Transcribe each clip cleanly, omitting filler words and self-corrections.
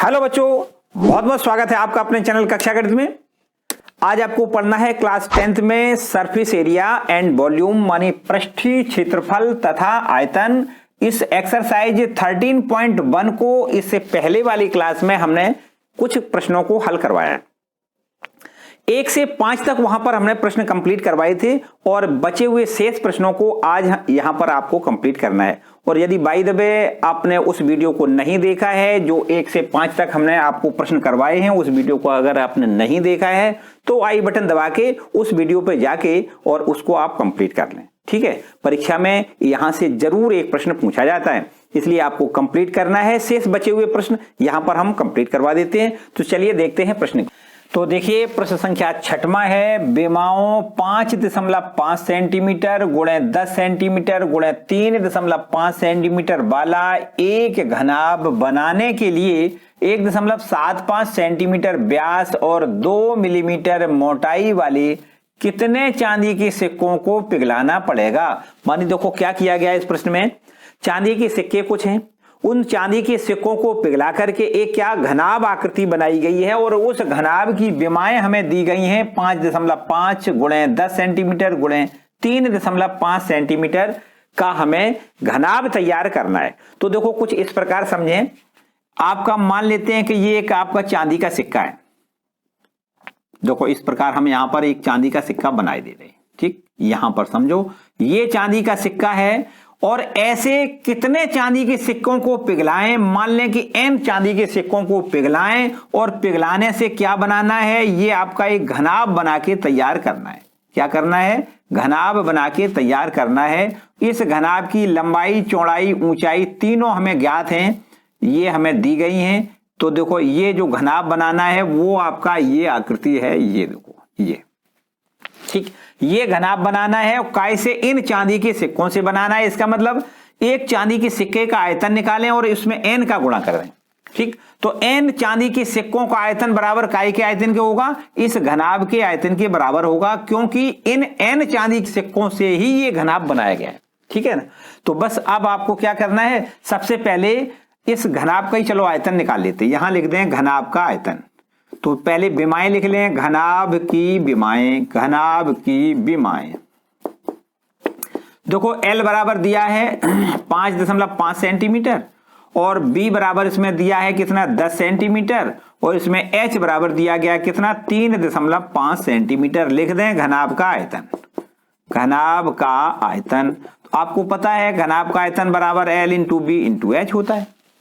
Hello बच्चों, बहुत बहुत स्वागत है आपका अपने चैनल कक्षा गणित में। आज आपको पढ़ना है क्लास 10th में सरफेस एरिया एंड वॉल्यूम मानी पृष्ठीय क्षेत्रफल तथा आयतन। इस एक्सरसाइज 13.1 को इससे पहले वाली क्लास में हमने कुछ प्रश्नों को हल करवाया है। 1 से 5 तक वहां पर हमने प्रश्न कंप्लीट करवाए थे और बचे हुए शेष प्रश्नों को आज यहां पर आपको कंप्लीट करना है। और यदि बाय द वे आपने उस वीडियो को नहीं देखा है जो 1 से 5 तक हमने आपको प्रश्न करवाए हैं, उस वीडियो को अगर आपने नहीं देखा है तो आई बटन दबा के उस वीडियो पे जाके और उसको आप कंप्लीट कर लें। ठीक है, परीक्षा में यहां से जरूर एक प्रश्न पूछा जाता है, इसलिए आपको कंप्लीट करना है। शेष बचे हुए प्रश्न यहां पर हम कंप्लीट करवा देते हैं। तो चलिए देखते हैं प्रश्न। तो देखिए प्रश्न संख्या 6वां है, विमाओं 5.5 सेंटीमीटर गुणे 10 सेंटीमीटर गुणे 3.5 सेंटीमीटर वाला एक घनाभ बनाने के लिए 1.75 सेंटीमीटर व्यास और 2 मिलीमीटर मोटाई वाले कितने चांदी के सिक्कों को पिघलाना पड़ेगा। मानी देखो क्या किया गया है इस प्रश्न में, चांदी के सिक्के कुछ हैं, उन चांदी के सिक्कों को पिघला करके एक क्या घनाभ आकृति बनाई गई है और उस घनाभ की विमाएं हमें दी गई हैं 5.5 गुणे 10 सेंटीमीटर गुणे 3.5 सेंटीमीटर का हमें घनाभ तैयार करना है। तो देखो कुछ इस प्रकार समझें, आपका मान लेते हैं कि ये एक आपका चांदी का सिक्का है। देखो इस प्रकार हम यहां पर एक चांदी का सिक्का बनाए दे रहे हैं। ठीक, यहां पर समझो ये चांदी का सिक्का है और ऐसे कितने चांदी के सिक्कों को पिघलाएं। मान लें कि n चांदी के सिक्कों को पिघलाएं और पिघलाने से क्या बनाना है, ये आपका एक घनाभ बना के तैयार करना है। क्या करना है, घनाभ बना के तैयार करना है। इस घनाभ की लंबाई चौड़ाई ऊंचाई तीनों हमें ज्ञात हैं, ये हमें दी गई हैं। तो देखो ये जो घनाभ बनाना है वो आपका ये आकृति है, ये देखो ये। ठीक, ये घनाभ बनाना है और कैसे, इन चांदी के सिक्कों से बनाना है। इसका मतलब एक चांदी के सिक्के का आयतन निकालें और इसमें n का गुणा कर दें। ठीक, तो n चांदी के सिक्कों का आयतन बराबर काय के आयतन के होगा, इस घनाभ के आयतन के बराबर होगा, क्योंकि इन n चांदी के सिक्कों से ही ये घनाभ बनाया गया है। ठीक है ना। तो बस अब आपको क्या करना है, सबसे पहले इस घनाभ का ही चलो आयतन निकाल लेते हैं। यहां लिख दें घनाभ का आयतन। तो पहले विमाएं लिख लें, घनाभ की विमाएं, घनाभ की विमाएं। देखो L बराबर दिया है 5.5 सेंटीमीटर और B बराबर इसमें दिया है कितना 10 सेंटीमीटर और इसमें H बराबर दिया गया कितना 3.5 सेंटीमीटर। लिख दें घनाभ का आयतन। घनाभ का आयतन तो आपको पता है घनाभ का आयतन बराबर L into B into H होता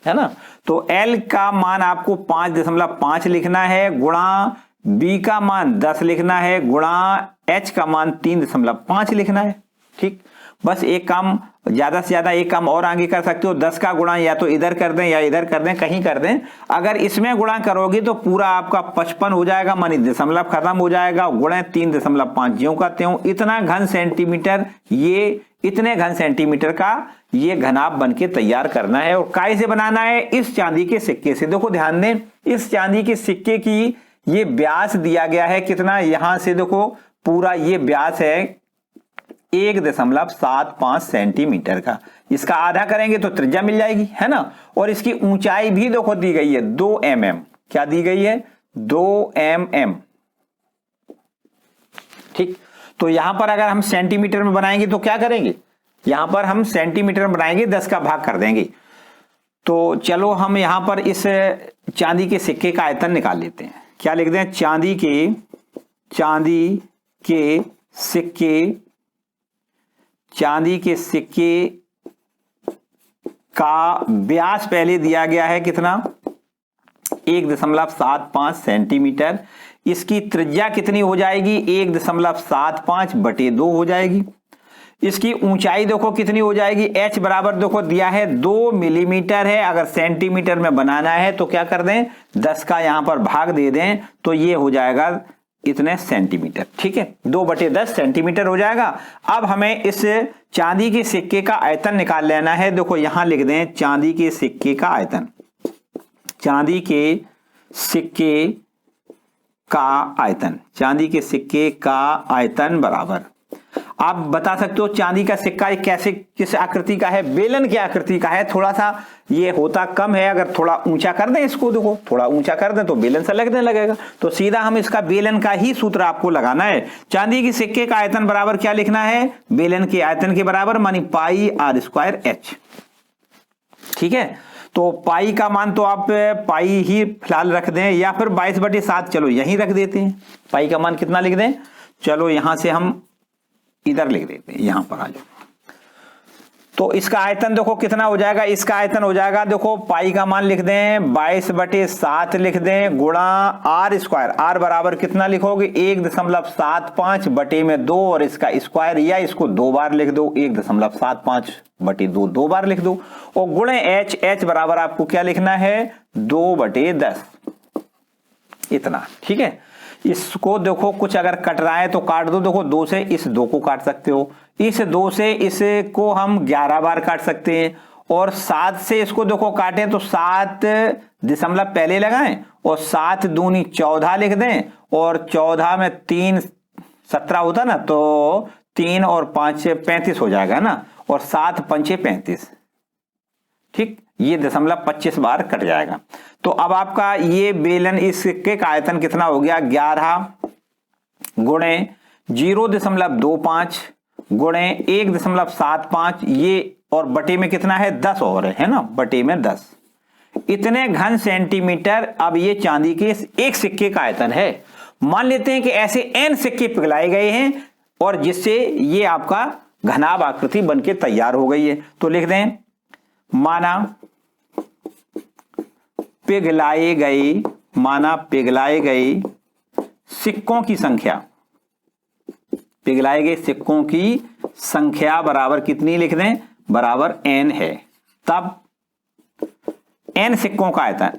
है ना। तो L का मान आपको 5.5 लिखना है, गुणा B का मान 10 लिखना है, गुणा H का मान 3.5 लिखना है। ठीक, बस एक काम, ज्यादा से ज्यादा एक काम और आगे कर सकते हो, 10 का गुणा या तो इधर कर दें या इधर कर दें, कहीं कर दें। अगर इसमें गुणा करोगे तो पूरा आपका 55 हो जाएगा, मानी दशमलव खत्म हो जाएगा, गुणे 3.5 ज्यों का त्यों। इतना घन सेंटीमीटर, ये इतने घन सेंटीमीटर का ये घनाभ बन के तैयार करना है। और काय से बनाना है, इस चांदी के सिक्के से। देखो ध्यान दें, इस चांदी के सिक्के की ये व्यास दिया गया है कितना, यहां से देखो पूरा ये व्यास है 1.75 सेंटीमीटर का। इसका आधा करेंगे तो त्रिज्या मिल जाएगी, है ना। और इसकी ऊंचाई भी देखो दी गई है 2 mm। क्या दी गई है, 2 mm। ठीक, तो यहां पर अगर हम सेंटीमीटर में बनाएंगे तो क्या करेंगे, यहां पर हम सेंटीमीटर में बनाएंगे, 10 का भाग कर देंगे। तो चलो हम यहां पर इस चांदी के सिक्के का आयतन निकाल लेते हैं। क्या लिख दें, चांदी के सिक्के का व्यास पहले दिया गया है कितना 1.75 सेंटीमीटर। इसकी त्रिज्या कितनी हो जाएगी, 1.75 बटे 2 हो जाएगी। इसकी ऊंचाई देखो कितनी हो जाएगी, H बराबर देखो दिया है 2 मिलीमीटर है। अगर सेंटीमीटर में बनाना है तो क्या कर दें, 10 का यहां पर भाग दे दें तो ये हो जाएगा इतने सेंटीमीटर। ठीक है, 2/10 सेंटीमीटर हो जाएगा। अब हमें इस चांदी के सिक्के का आयतन निकाल लेना है। देखो यहां लिख दें चांदी के सिक्के का आयतन। चांदी के सिक्के का आयतन, चांदी के सिक्के का आयतन बराबर आप बता सकते हो चांदी का सिक्का कैसे किस आकृति का है, बेलन की आकृति का है। थोड़ा सा ये होता कम है, अगर थोड़ा ऊंचा कर दें इसको, देखो थोड़ा ऊंचा कर दें तो बेलन सा लगने लगेगा। तो सीधा हम इसका बेलन का ही सूत्र आपको लगाना है। चांदी के सिक्के का आयतन बराबर क्या लिखना है, बेलन के आयतन के बराबर मानी पाई आर स्क्वायर एच। ठीक है, तो पाई का मान तो आप पाई ही फिलहाल रख दें, या फिर 22/7 चलो यहीं रख देते हैं। पाई का मान कितना लिख दें, चलो यहां से हम इधर लिख देते हैं, यहां पर आ जाओ। तो इसका आयतन देखो कितना हो जाएगा, इसका आयतन हो जाएगा, देखो पाई का मान लिख दें 22/7 लिख दें गुणा आर स्क्वायर। आर बराबर कितना लिखोगे 1.75 बटे में 2 और इसका स्क्वायर, या इसको 2 बार लिख दो, 1.75 बटे 2 2 बार लिख दो, और गुणे एच। एच बराबर आपको क्या लिखना है 2/10 इतना। ठीक है, इसको देखो कुछ अगर कट रहा है तो काट दो, देखो 2 से इस 2 को काट सकते हो, इस 2 से इसको हम 11 बार काट सकते हैं, और 7 से इसको देखो काटें तो 7 दशमलव पहले लगाएं और 7 दूनी 14 लिख दें, और 14 में 3 17 होता ना, तो 3 और 5 35 हो जाएगा ना, और 7 5 35। ठीक, ये 0.25 बार कट जाएगा। तो अब आपका ये बेलन इस सिक्के का आयतन कितना हो गया 11 गुणे 0.25 गुणे 1.75 ये, और बटे में कितना है 10 और है ना, बटे में 10 इतने घन सेंटीमीटर। अब ये चांदी के एक सिक्के का आयतन है। मान लेते हैं कि ऐसे n सिक्के पिघलाए गए हैं और जिससे ये आपका घनाभ आकृति बनके तैयार हो गई है। तो लिख दें माना पिघलाए गए सिक्कों की संख्या, पिघलाए गए सिक्कों की संख्या बराबर कितनी लिख दें, बराबर n है। तब n सिक्कों का आयतन,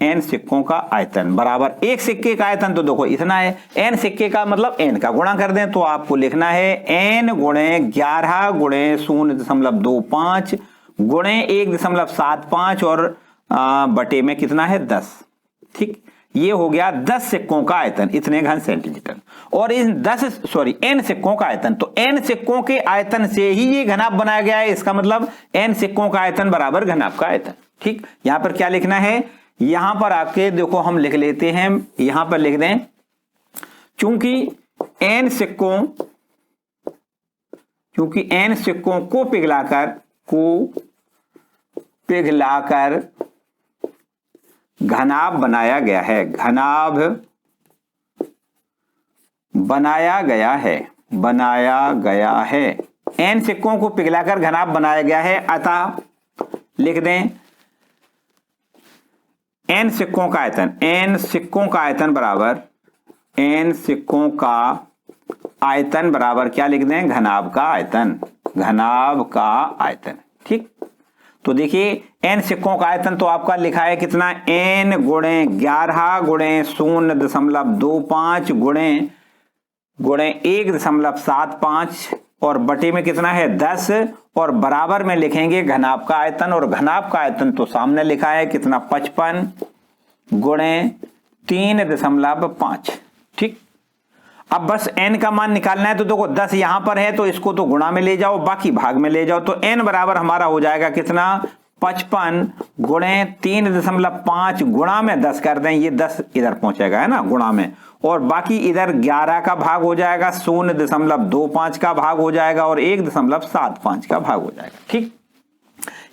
n सिक्कों का आयतन बराबर एक सिक्के का आयतन, तो देखो इतना है, n सिक्के का मतलब n का गुणा कर दें तो आपको लिखना है n गुणे 11 गुणे 0.25 गुणे 1.75 और बटे में कितना है 10। ठीक, ये हो गया 10 सिक्कों का आयतन, इतने घन सेंटीमीटर। और इन n सिक्कों का आयतन, तो n सिक्कों के आयतन से ही ये घनाभ बनाया गया है। इसका मतलब n सिक्कों का आयतन बराबर घनाभ का आयतन। ठीक, यहां पर क्या लिखना है, यहां पर आके देखो हम लिख लेते हैं, यहां पर लिख दें चूंकि n सिक्कों को पिघलाकर घनाभ बनाया गया है, n सिक्कों को पिघलाकर घनाभ बनाया गया है। अतः लिख दें n सिक्कों का आयतन बराबर क्या लिख दें, घनाभ का आयतन। ठीक, तो देखिए n सिक्कों का आयतन तो आपका लिखा है कितना, n गुणे 11 गुणे 0.25 गुणे 1.75 और बटे में कितना है 10, और बराबर में लिखेंगे घनाभ का आयतन, और घनाभ का आयतन तो सामने लिखा है कितना 55 गुणे 3.5। ठीक, अब बस n का मान निकालना है, तो देखो 10 यहां पर है तो इसको तो गुणा में ले जाओ, बाकी भाग में ले जाओ, तो n बराबर हमारा हो जाएगा कितना 55 गुणे 3.5 गुणा में 10 कर दें, ये 10 इधर पहुंचेगा है ना गुणा में, और बाकी इधर 11 का भाग हो जाएगा, 0.25 का भाग हो जाएगा और 1.75 का भाग हो जाएगा। ठीक,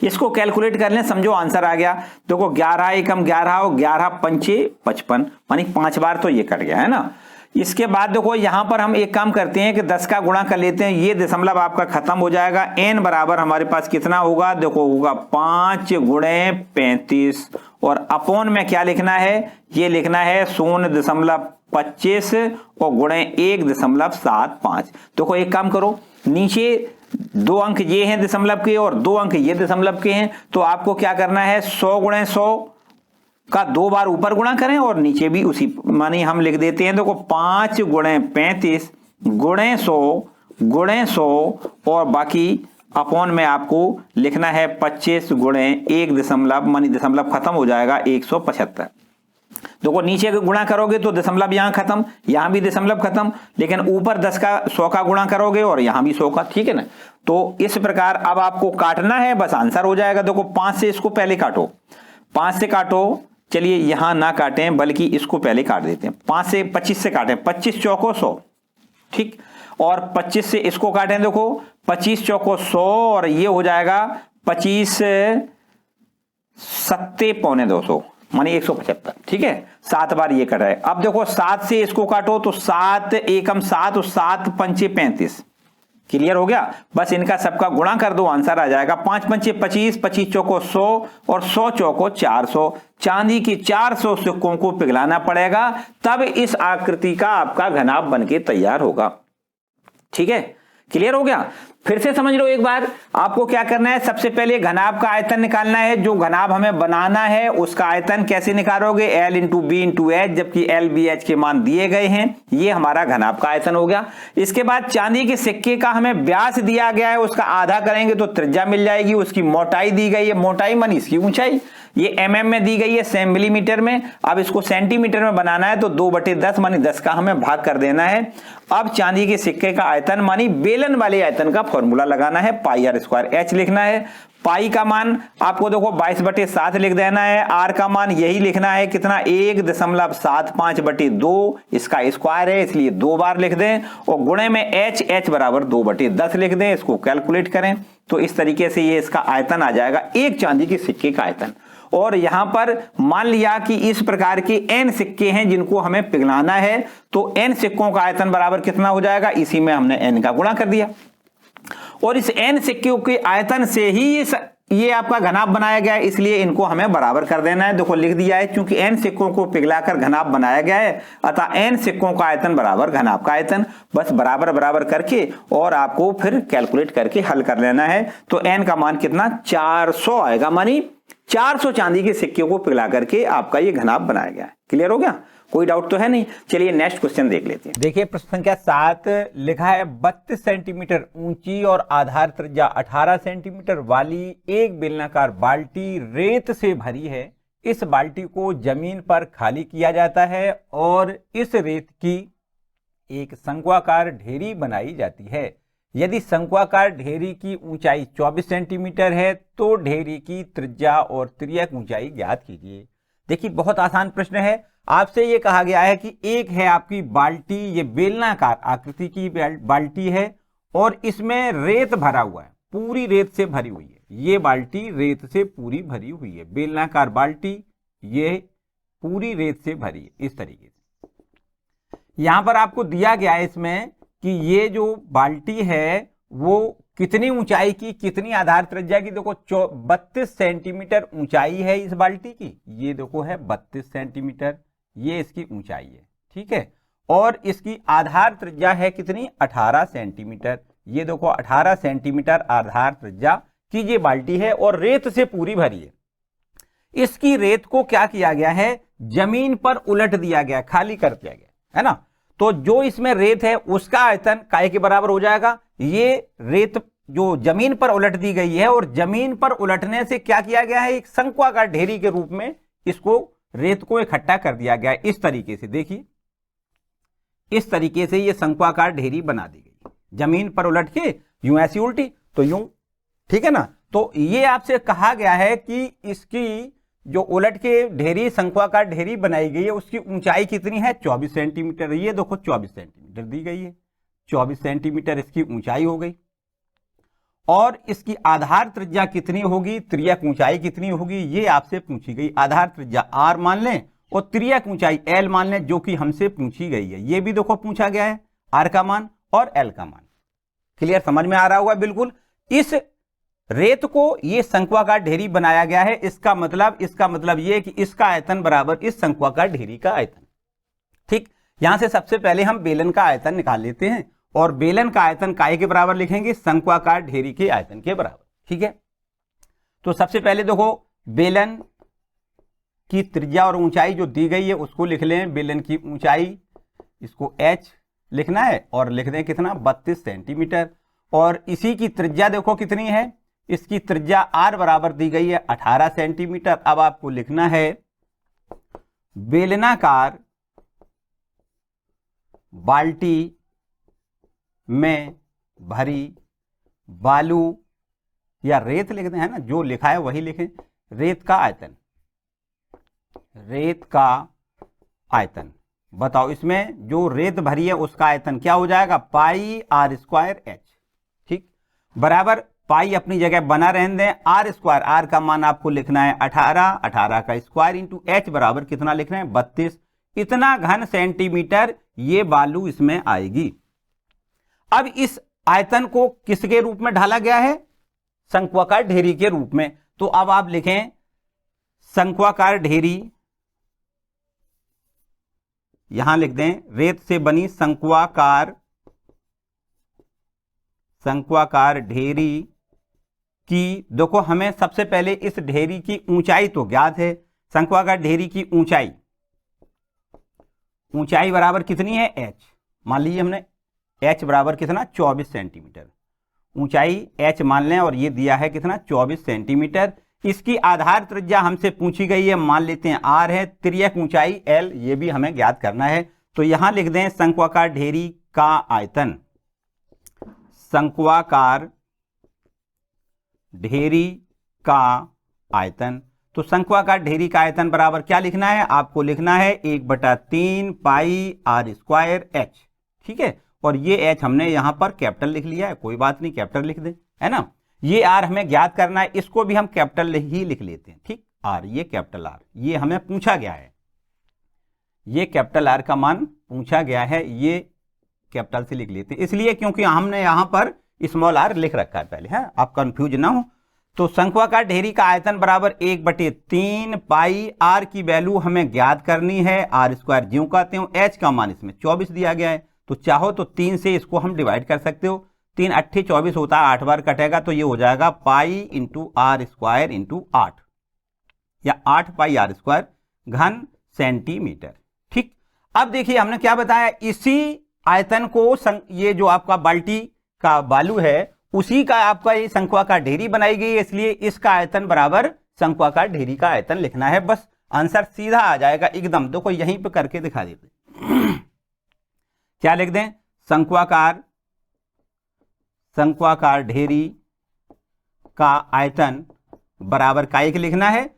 इसको कैलकुलेट कर लें, समझो आंसर आ गया। देखो 11 एकम 11 और 11 पंचे 55 मानी 5 बार तो ये कट गया है ना। इसके बाद देखो यहां पर हम एक काम करते हैं कि 10 का गुणा कर लेते हैं, ये दशमलव आपका खत्म हो जाएगा। n बराबर हमारे पास कितना होगा, देखो होगा 5 गुणे 35, और अपोन में क्या लिखना है, ये लिखना है 0.25 और गुणे 1.75। देखो एक काम करो, नीचे 2 अंक ये हैं दशमलव के और 2 अंक ये दशमलव के हैं, तो आपको क्या करना है 100 गुणे 100 का 2 बार ऊपर गुणा करें और नीचे भी उसी मानी हम लिख देते हैं। देखो 5 गुणे 35 गुणे 100 और बाकी अपॉन में आपको लिखना है 25 गुणे 1 दशमलव मानी दशमलव खत्म हो जाएगा 175। देखो नीचे गुणा करोगे तो दशमलव यहां खत्म, यहां भी दशमलव खत्म, लेकिन ऊपर 10 का 100 का गुणा करोगे और यहां भी 100 का, ठीक है ना। तो इस प्रकार अब आपको काटना है, बस आंसर हो जाएगा। देखो 5 से इसको पहले काटो, 5 से काटो, चलिए यहां ना काटें बल्कि इसको पहले काट देते हैं। 5 से 25 से काटें, 25 चौको 100, ठीक, और 25 से इसको काटें, देखो 25 चौको 100 और ये हो जाएगा 25 सत्ते पौने 200 मानी 175, ठीक है। 7 बार ये कटा है। अब देखो 7 से इसको काटो तो 7 एकम 7 और 7 पंचे 35, क्लियर हो गया। बस इनका सबका गुणा कर दो, आंसर आ जाएगा 5 पंचे 25, 25 चौको 100 और 100 चौको 400। चांदी की 400 सिक्कों को पिघलाना पड़ेगा, तब इस आकृति का आपका घनाभ बनके तैयार होगा, ठीक है। क्लियर हो गया। फिर से समझ लो एक बार, आपको क्या करना है, सबसे पहले घनाभ का आयतन निकालना है। जो घनाभ हमें बनाना है उसका आयतन कैसे निकालोगे, L into B into H, जबकि L B H के मान दिए गए हैं। ये हमारा घनाभ का आयतन हो गया। इसके बाद चांदी के सिक्के का हमें व्यास दिया गया है, उसका आधा करेंगे तो त्रिज्या मिल जाएगी। उसकी मोटाई दी गई है, मोटाई मानी इसकी ऊंचाई, ये mm में दी गई है, मिलीमीटर में। अब इसको सेंटीमीटर में बनाना है तो 2/10 मानी 10 का हमें भाग कर देना है। अब चांदी के सिक्के का आयतन मानी बेलन वाले आयतन का फॉर्मूला लगाना है, पाई आर स्क्वायर एच लिखना है। पाई का मान आपको देखो 22/7 लिख देना है। आर का मान यही लिखना है, कितना, 1.75/2, इसका स्क्वायर है इसलिए 2 बार लिख दें, और गुणे में एच बराबर 2/10 लिख दें। इसको कैलकुलेट करें तो इस तरीके से ये इसका आयतन आ जाएगा, एक चांदी के सिक्के का आयतन। और यहां पर मान लिया कि इस प्रकार के n सिक्के हैं जिनको हमें पिघलाना है, तो n सिक्कों का आयतन बराबर कितना हो जाएगा, इसी में हमने n का गुणा कर दिया, और इस n सिक्कों के आयतन से ही ये आपका घनाभ बनाया गया है, इसलिए इनको हमें बराबर कर देना है। देखो लिख दिया है, क्योंकि n सिक्कों को पिघलाकर घनाभ बनाया गया है, अतः n सिक्कों का आयतन बराबर घनाभ का आयतन। बस बराबर बराबर करके और आपको फिर कैलकुलेट करके हल कर लेना है। तो n का मान कितना, 400 आएगा, मानी 400 चांदी के सिक्के को पिघला करके आपका ये घनाभ बनाया गया है। क्लियर हो गया, कोई डाउट तो है नहीं। चलिए नेक्स्ट क्वेश्चन देख लेते हैं। देखिए प्रश्न संख्या 7 लिखा है, 32 सेंटीमीटर ऊंची और आधार त्रिज्या 18 सेंटीमीटर वाली एक बेलनाकार बाल्टी रेत से भरी है। इस बाल्टी को जमीन पर खाली किया जाता है और इस रेत की एक शंक्वाकार ढेरी बनाई जाती है। यदि शंक्वाकार ढेरी की ऊंचाई 24 सेंटीमीटर है तो ढेरी की त्रिज्या और तिर्यक ऊंचाई ज्ञात कीजिए। देखिए बहुत आसान प्रश्न है। आपसे ये कहा गया है कि एक है आपकी बाल्टी, ये बेलनाकार आकृति की बाल्टी है और इसमें रेत भरा हुआ है, पूरी रेत से भरी हुई है। ये बाल्टी रेत से पूरी भरी हुई है, बेलनाकार बाल्टी ये पूरी रेत से भरी है। इस तरीके से यहां पर आपको दिया गया है इसमें कि ये जो बाल्टी है वो कितनी ऊंचाई की, कितनी आधार त्रिज्या की। देखो 32 सेंटीमीटर ऊंचाई है इस बाल्टी की, ये देखो है 32 सेंटीमीटर, ये इसकी ऊंचाई है, ठीक है। और इसकी आधार त्रिज्या है कितनी, 18 सेंटीमीटर। ये देखो 18 सेंटीमीटर आधार त्रिज्या की ये बाल्टी है और रेत से पूरी भरी है। इसकी रेत को क्या किया गया है, जमीन पर उलट दिया गया, खाली कर दिया गया है ना। तो जो इसमें रेत है उसका आयतन काय के बराबर हो जाएगा। ये रेत जो जमीन पर उलट दी गई है और जमीन पर उलटने से क्या किया गया है, एक शंक्वाकार ढेरी के रूप में इसको रेत को इकट्ठा कर दिया गया है। इस तरीके से देखिए, इस तरीके से ये शंक्वाकार ढेरी बना दी गई, जमीन पर उलट के यूं ऐसी उल्टी तो यूं, ठीक है ना। तो ये आपसे कहा गया है कि इसकी जो उलट के ढेरी शंक्वाकार ढेरी बनाई गई है उसकी ऊंचाई कितनी है, 24 सेंटीमीटर। ये देखो 24 सेंटीमीटर दी गई है, 24 सेंटीमीटर इसकी ऊंचाई हो गई। और इसकी आधार त्रिज्या कितनी होगी, तिर्यक ऊंचाई कितनी होगी, ये आपसे पूछी गई। आधार त्रिज्या r मान लें और तिर्यक ऊंचाई l मान लें, जो कि हमसे पूछी गई है। ये भी देखो पूछा गया है, r का मान और l का मान। क्लियर, समझ में आ रहा होगा बिल्कुल। इस रेत को ये शंक्वाकार ढेरी बनाया गया है, इसका मतलब ये कि इसका आयतन बराबर इस शंक्वाकार ढेरी का आयतन। ठीक, यहां से सबसे पहले हम बेलन का आयतन निकाल लेते हैं और बेलन का आयतन काय के बराबर लिखेंगे, शंक्वाकार ढेरी के आयतन के बराबर। ठीक है, तो सबसे पहले देखो बेलन की त्रिज्या और ऊंचाई जो दी गई है उसको लिख लें। बेलन की ऊंचाई इसको h लिखना है और लिख दें कितना, 32 सेंटीमीटर। और इसी की त्रिज्या देखो कितनी है, इसकी त्रिज्या r बराबर दी गई है 18 सेंटीमीटर। अब आपको लिखना है बेलनाकार बाल्टी में भरी बालू या रेत लिखते हैं ना, जो लिखा है वही लिखें, रेत का आयतन, रेत का आयतन। बताओ इसमें जो रेत भरी है उसका आयतन क्या हो जाएगा, पाई आर स्क्वायर एच। ठीक, बराबर पाई अपनी जगह बना रहने दें, आर स्क्वायर, आर का मान आपको लिखना है 18, 18 का स्क्वायर इंटू एच बराबर कितना लिख रहे हैं 32। इतना घन सेंटीमीटर ये बालू इसमें आएगी। अब इस आयतन को किसके रूप में ढाला गया है, शंक्वाकार ढेरी के रूप में। तो अब आप लिखें शंक्वाकार ढेरी, यहां लिख दें रेत से बनी शंक्वाकार ढेरी की। देखो हमें सबसे पहले इस ढेरी की ऊंचाई तो ज्ञात है, शंक्वाकार ढेरी की ऊंचाई बराबर कितनी है h, मान लीजिए हमने h बराबर कितना 24 सेंटीमीटर, ऊंचाई h मान लें और ये दिया है कितना 24 सेंटीमीटर। इसकी आधार त्रिज्या हमसे पूछी गई है, मान लेते हैं r है, तिर्यक ऊंचाई l, ये भी हमें ज्ञात करना है। तो यहां लिख दें शंक्वाकार ढेरी का आयतन, शंक्वाकार ढेरी का आयतन। तो शंक्वाकार ढेरी का आयतन बराबर क्या लिखना है, आपको लिखना है 1/3 पाई आर स्क्वायर एच। ठीक है, और ये एच हमने यहां पर कैपिटल लिख लिया है, कोई बात नहीं कैपिटल लिख दें, है ना। ये आर हमें ज्ञात करना है, इसको भी हम कैपिटल ही लिख लेते हैं। ठीक, आर, ये कैपिटल आर, ये हमें पूछा गया है, ये कैपिटल आर का मान पूछा गया है, ये कैपिटल से लिख लेते हैं, इसलिए क्योंकि हमने यहां पर स्मॉल आर लिख रखा है पहले, है, आप कंफ्यूज ना हो। तो शंक्वाकार ढेरी का आयतन बराबर 1/3 पाई, आर की वैल्यू हमें ज्ञात करनी है, आर स्क्वायर ज्यों कहते हो, एच का मान इसमें 24 दिया गया है, तो चाहो तो 3 से इसको हम डिवाइड कर सकते हो, 3 8 24 होता है, 8 बार कटेगा तो ये हो जाएगा pi into R square into 8, या 8 पाई आर स्क्वायर घन सेंटीमीटर। ठीक, अब देखिए हमने क्या बताया, इसी आयतन को ये जो आपका बाल्टी का बालू है उसी का आपका ये शंक्वाकार ढेरी बनाई गई है, इसलिए इसका आयतन बराबर शंक्वाकार ढेरी का आयतन लिखना है, बस आंसर सीधा आ जाएगा एकदम। देखो यहीं पे करके दिखा देते क्या लिख दें, शंक्वाकार ढेरी का आयतन बराबर का एक लिखना है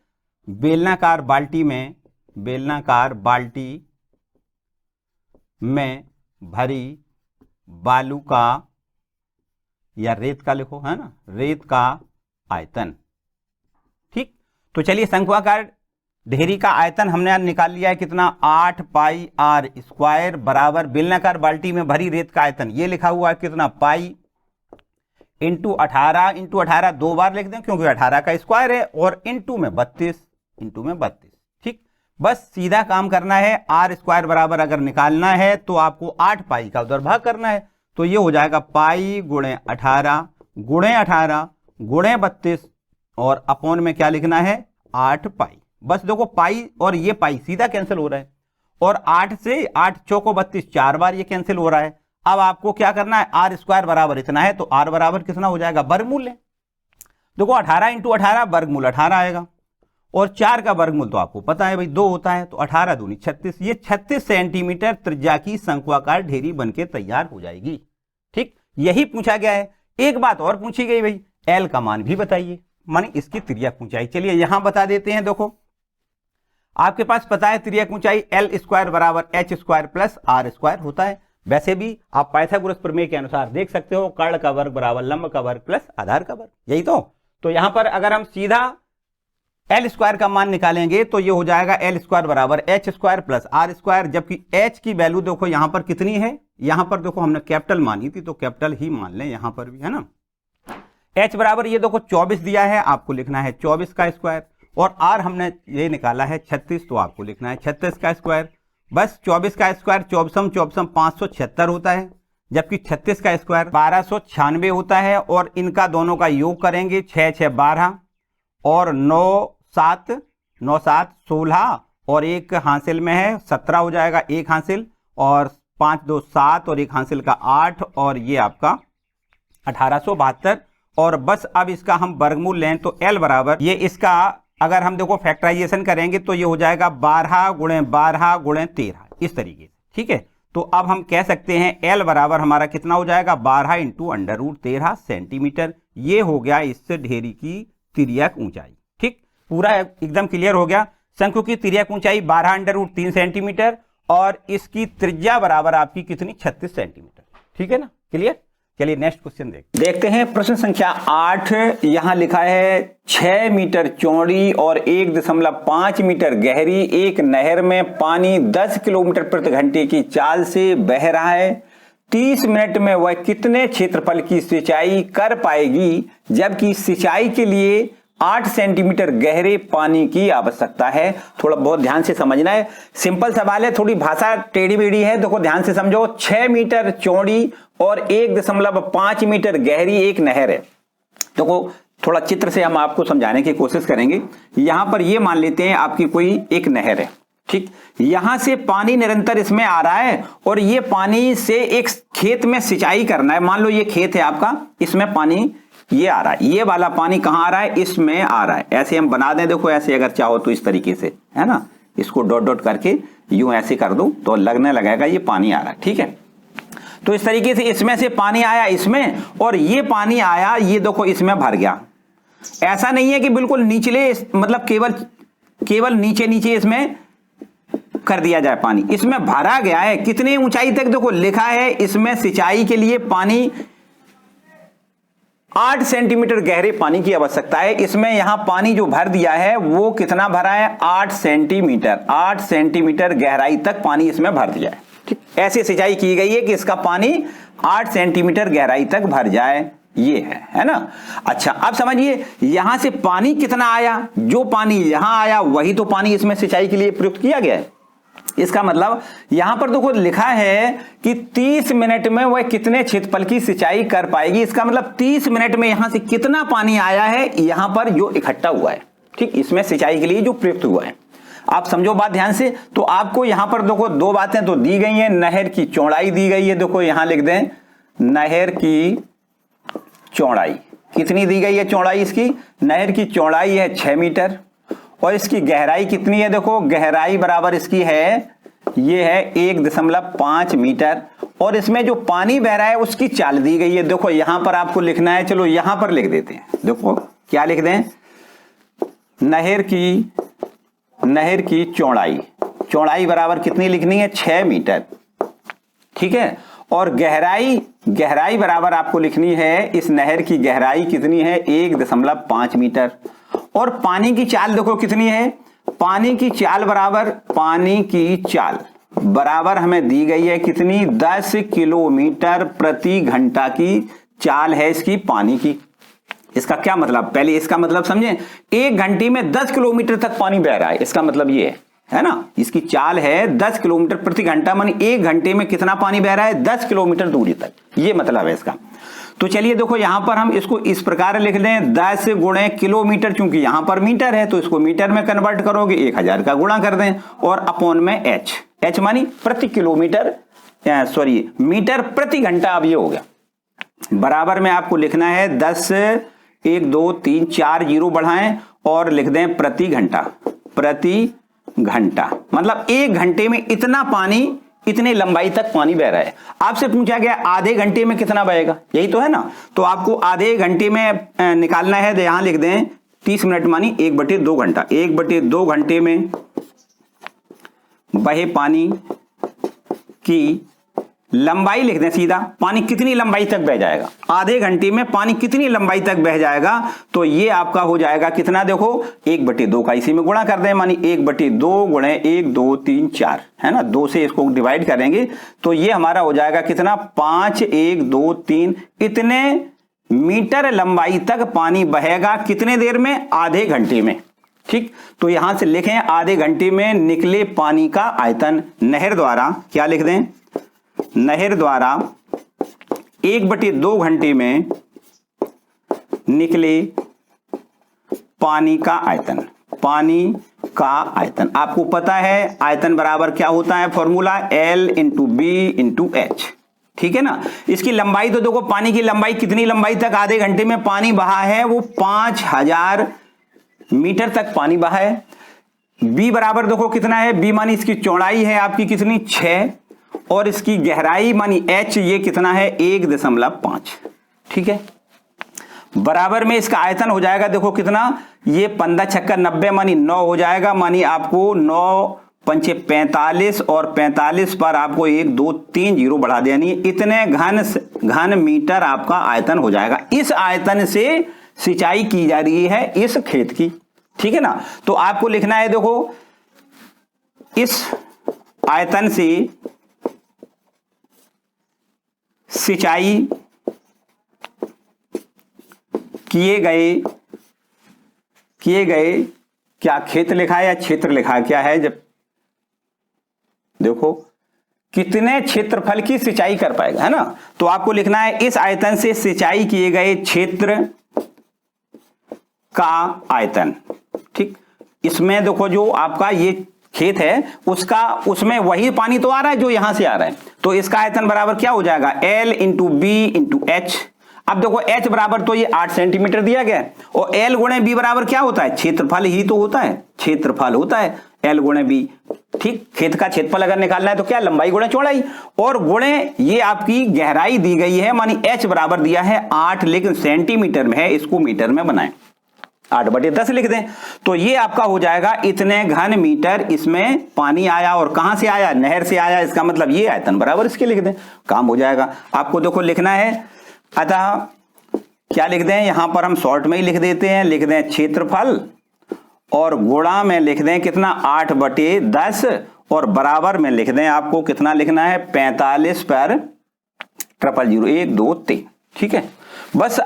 बेलनाकार बाल्टी में भरी बालू का, या रेत का लिखो, है ना, रेत का आयतन। ठीक, तो चलिए शंक्वाकार ढेरी का आयतन हमने निकाल लिया है कितना, 8 पाई आर स्क्वायर बराबर बेलनाकार बाल्टी में भरी रेत का आयतन, ये लिखा हुआ है कितना पाई इंटू 18, इंटू 18 दो बार लिख दें क्योंकि 18 का स्क्वायर है, और इंटू में 32, ठीक, बस सीधा काम करना है, आर स्क्वायर बराबर अगर निकालना है तो आपको 8 पाई का उधर भाग करना है, तो ये हो जाएगा पाई गुणे 18 गुणे 32, और अपॉन में क्या लिखना है 8 पाई। बस देखो पाई और ये पाई सीधा कैंसिल हो रहा है, और 8 से 8 चौको 32, 4 बार ये कैंसिल हो रहा है। अब आपको क्या करना है, आर स्क्वायर बराबर इतना है, तो आर बराबर कितना हो जाएगा, वर्गमूल है। देखो 18 इंटू 18 वर्गमूल 18 आएगा, और 4 का वर्गमूल तो आपको पता है भाई 2 होता है, तो 18 दूनी 36, ये 36 सेंटीमीटर त्रिज्या की शंक्वाकार ढेरी बनके तैयार हो जाएगी। ठीक, यही पूछा गया है। एक बात और पूछी गई भाई, एल का मान भी बताइए, माने इसकी त्रिज्यक ऊंचाई। चलिए यहां बता देते हैं, देखो आपके पास पता है त्रिज्यक ऊंचाई एल स्क्वायर बराबर H square plus R square होता है। वैसे भी आप पाइथागोरस प्रमेय के अनुसार देख सकते हो, कर्ण का वर्ग बराबर लंब का वर्ग प्लस आधार का वर्ग, यही तो यहां पर अगर हम सीधा एल स्क्वायर का मान निकालेंगे तो ये हो जाएगा एल स्क्वायर बराबर H square plus R square, जबकि एच की वैल्यू देखो यहां पर कितनी है, यहां पर देखो हमने कैपिटल मानी थी तो कैपिटल ही मान लें यहां पर भी, है ना। एच बराबर ये देखो 24 दिया है, आपको लिखना है 24 का स्क्वायर, और आर हमने ये निकाला है 36, तो आपको लिखना है 36 का स्क्वायर। बस 24 का स्क्वायर 24 576 होता है, जबकि 36 का स्क्वायर 1296 होता है, और इनका दोनों का योग करेंगे 6 6 12 और 9 7 16, और एक हासिल में है 17 हो जाएगा, एक हासिल, और 5 2 7 और एक हासिल का 8, और ये आपका 1872। और बस अब इसका हम वर्गमूल लें तो L बराबर ये इसका अगर हम देखो फैक्टराइजेशन करेंगे तो ये हो जाएगा 12 गुणे 12 गुणे 13 इस तरीके से, ठीक है। तो अब हम कह सकते हैं L बराबर हमारा कितना हो जाएगा 12 इंटू अंडर रूट 13 सेंटीमीटर। ये हो गया इस ढेरी की तिर्यक ऊंचाई, ठीक, पूरा एकदम क्लियर हो गया। शंकु की तिर्यक ऊंचाई 12 अंडर रूट 3 सेंटीमीटर और इसकी त्रिज्या बराबर आपकी कितनी 36 सेंटीमीटर, ठीक है ना, क्लियर। चलिए नेक्स्ट क्वेश्चन देखते हैं। प्रश्न संख्या 8 यहां लिखा है 6 मीटर चौड़ी और 1.5 मीटर गहरी एक नहर में पानी 10 किलोमीटर प्रति घंटे की चाल से बह रहा है। 30 मिनट में वह कितने क्षेत्रफल की सिंचाई कर पाएगी, जबकि सिंचाई के लिए 8 सेंटीमीटर गहरे पानी की आवश्यकता है। थोड़ा बहुत ध्यान से समझना है, सिंपल सवाल है, थोड़ी भाषा टेढ़ी बेढ़ी है, देखो ध्यान से समझो। 6 मीटर चौड़ी और 1.5 मीटर गहरी एक नहर है। देखो थोड़ा चित्र से हम आपको समझाने की कोशिश करेंगे। यहां पर ये मान लेते हैं आपकी कोई एक नहर है, ठीक, यहां से पानी निरंतर इसमें आ रहा है और ये पानी से एक खेत में सिंचाई करना है। मान लो ये खेत है आपका, इसमें पानी ये आ रहा है, ये वाला पानी कहां आ रहा है, इसमें आ रहा है। ऐसे हम बना दें, देखो ऐसे अगर चाहो तो इस तरीके से, है ना, इसको डॉट डॉट करके यूं ऐसे कर दो तो लगने लगेगा ये पानी आ रहा है, ठीक है। तो इस तरीके से इसमें से पानी आया इसमें और ये पानी आया, ये देखो इसमें भर गया। ऐसा नहीं है कि बिल्कुल निचले, मतलब केवल नीचे नीचे इसमें कर दिया जाए पानी, इसमें भरा गया है। कितनी ऊंचाई तक देखो लिखा है, इसमें सिंचाई के लिए पानी 8 सेंटीमीटर गहरे पानी की आवश्यकता है। इसमें यहां पानी जो भर दिया है वो कितना भरा है, 8 सेंटीमीटर, 8 सेंटीमीटर गहराई तक पानी इसमें भर दिया है, ठीक। ऐसी सिंचाई की गई है कि इसका पानी 8 सेंटीमीटर गहराई तक भर जाए, ये है ना। अच्छा अब समझिए यहां से पानी कितना आया, जो पानी यहां आया वही तो पानी इसमें सिंचाई के लिए प्रयुक्त किया गया है। इसका मतलब यहां पर देखो लिखा है कि 30 मिनट में वह कितने क्षेत्रफल की सिंचाई कर पाएगी। इसका मतलब 30 मिनट में यहां से कितना पानी आया है यहां पर जो इकट्ठा हुआ है, ठीक, इसमें सिंचाई के लिए जो प्रयुक्त हुआ है। आप समझो बात ध्यान से। तो आपको यहां पर देखो दो बातें तो दी गई हैं, नहर की चौड़ाई दी गई है, देखो यहां लिख दें नहर की चौड़ाई कितनी दी गई है, चौड़ाई इसकी, नहर की चौड़ाई है 6 मीटर और इसकी गहराई कितनी है, देखो गहराई बराबर इसकी है, ये है 1.5 मीटर और इसमें जो पानी बह रहा है उसकी चाल दी गई है। देखो यहां पर आपको लिखना है, चलो यहां पर लिख देते हैं, देखो क्या लिख दें, नहर की चौड़ाई बराबर कितनी लिखनी है, 6 मीटर, ठीक है। और गहराई बराबर आपको लिखनी है, इस नहर की गहराई कितनी है, 1.5 मीटर। और पानी की चाल देखो कितनी है, पानी की चाल बराबर हमें दी गई है कितनी, 10 किलोमीटर प्रति घंटा की चाल है इसकी पानी की। इसका क्या मतलब, पहले इसका मतलब समझें, 1 घंटे में 10 किलोमीटर तक पानी बह रहा है, इसका मतलब ये है ना, इसकी चाल है 10 किलोमीटर प्रति घंटा, मानी 1 घंटे में कितना पानी बह रहा है, 10 किलोमीटर दूरी तक, ये मतलब है इसका। तो चलिए देखो यहां पर हम इसको इस प्रकार लिख दें, 10 गुणे किलोमीटर, चूंकि यहां पर मीटर है तो इसको मीटर में कन्वर्ट करोगे, 1000 का गुणा कर दें और अपॉन में एच मानी प्रति किलोमीटर, सॉरी मीटर प्रति घंटा। अब ये हो गया, बराबर में आपको लिखना है 10, 1 2 3 4 जीरो बढ़ाएं और लिख दें प्रति घंटा, मतलब 1 घंटे में इतना पानी, इतने लंबाई तक पानी बह रहा है। आपसे पूछा गया आधे घंटे में कितना बहेगा, यही तो है ना। तो आपको आधे घंटे में निकालना है, तो यहां लिख दें 30 मिनट मानी 1/2 घंटा, 1/2 घंटे में बहे पानी की लंबाई लिख दें सीधा, पानी कितनी लंबाई तक बह जाएगा, आधे घंटे में पानी कितनी लंबाई तक बह जाएगा। तो ये आपका हो जाएगा कितना, देखो 1/2 का इसी में गुणा कर दें, मानी 1/2 गुणे 1 2 3 4, है ना, 2 से इसको डिवाइड करेंगे तो ये हमारा हो जाएगा कितना, 5 1 2 3, इतने मीटर लंबाई तक पानी बहेगा कितने देर में, आधे घंटे में, ठीक। तो यहां से लिखें आधे घंटे में निकले पानी का आयतन, नहर द्वारा क्या लिख दें, नहर द्वारा 1/2 घंटे में निकले पानी का आयतन, आपको पता है आयतन बराबर क्या होता है, फॉर्मूला L × B × H, ठीक है ना। इसकी लंबाई तो देखो, पानी की लंबाई कितनी लंबाई तक आधे घंटे में पानी बहा है, वो 5000 मीटर तक पानी बहा है। बी बराबर देखो कितना है, बी मानी इसकी चौड़ाई है आपकी कितनी 6 और इसकी गहराई मानी एच ये कितना है 1.5। ठीक है, बराबर में इसका आयतन हो जाएगा देखो कितना, ये 15 छक्का 90 मानी 9 हो जाएगा, मानी आपको 9 पंचे 45 और 45 पर आपको 1 2 3 जीरो बढ़ा देनी, इतने घन मीटर आपका आयतन हो जाएगा। इस आयतन से सिंचाई की जा रही है इस खेत की। ठीक है ना, तो आपको लिखना है देखो इस आयतन से सिंचाई किए गए क्या खेत लिखा है या क्षेत्र लिखा है, क्या है, जब देखो कितने क्षेत्रफल की सिंचाई कर पाएगा, है ना। तो आपको लिखना है इस आयतन से सिंचाई किए गए क्षेत्र का आयतन। ठीक, इसमें देखो जो आपका ये खेत है उसमें वही पानी तो आ रहा है जो यहां से आ रहा है, तो इसका आयतन बराबर क्या हो जाएगा L into B into H. अब देखो H बराबर तो ये 8 सेंटीमीटर दिया गया है और L गुणे B बराबर क्या होता है, क्षेत्रफल ही तो होता है, क्षेत्रफल होता है L गुणे B। ठीक, खेत का क्षेत्रफल अगर निकालना है तो क्या, लंबाई गुणे चौड़ाई, और गुणे ये आपकी गहराई दी गई है, मानी H बराबर दिया है 8 लेकिन सेंटीमीटर में है, इसको मीटर में बनाएं, 8/10 लिख दें। तो ये आपका हो जाएगा इतने घन मीटर इसमें पानी आया, और कहां से आया, नहर से आया, इसका मतलब ये आयतन बराबर इसके लिख दें, काम हो जाएगा। आपको देखो लिखना है, अतः क्या लिख दें, यहां पर हम शॉर्ट में ही लिख देते हैं, लिख दें क्षेत्रफल और गुणा में लिख दें कितना 8/10 और बराबर में लिख दें आपको कितना लिखना है 45 पर 000 1 2 3। ठीक है, बस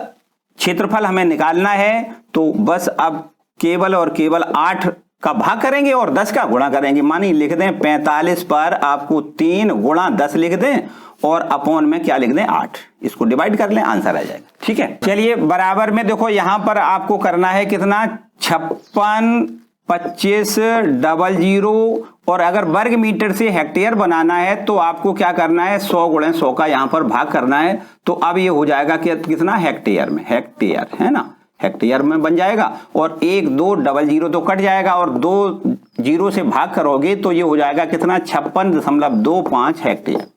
क्षेत्रफल हमें निकालना है, तो बस अब केवल और केवल 8 का भाग करेंगे और 10 का गुणा करेंगे, मानी लिख दें 45 पर आपको 3 गुणा 10 लिख दें और अपॉन में क्या लिख दें 8, इसको डिवाइड कर लें, आंसर आ जाएगा। ठीक है, चलिए बराबर में देखो यहां पर आपको करना है कितना 56 25 00, और अगर वर्ग मीटर से हेक्टेयर बनाना है तो आपको क्या करना है 100 गुणे 100 का यहां पर भाग करना है, तो अब ये हो जाएगा कि कितना हेक्टेयर में, हेक्टेयर है ना, हेक्टेयर में बन जाएगा, और 1 2 00 तो कट जाएगा और 2 0 से भाग करोगे तो ये हो जाएगा कितना 56.25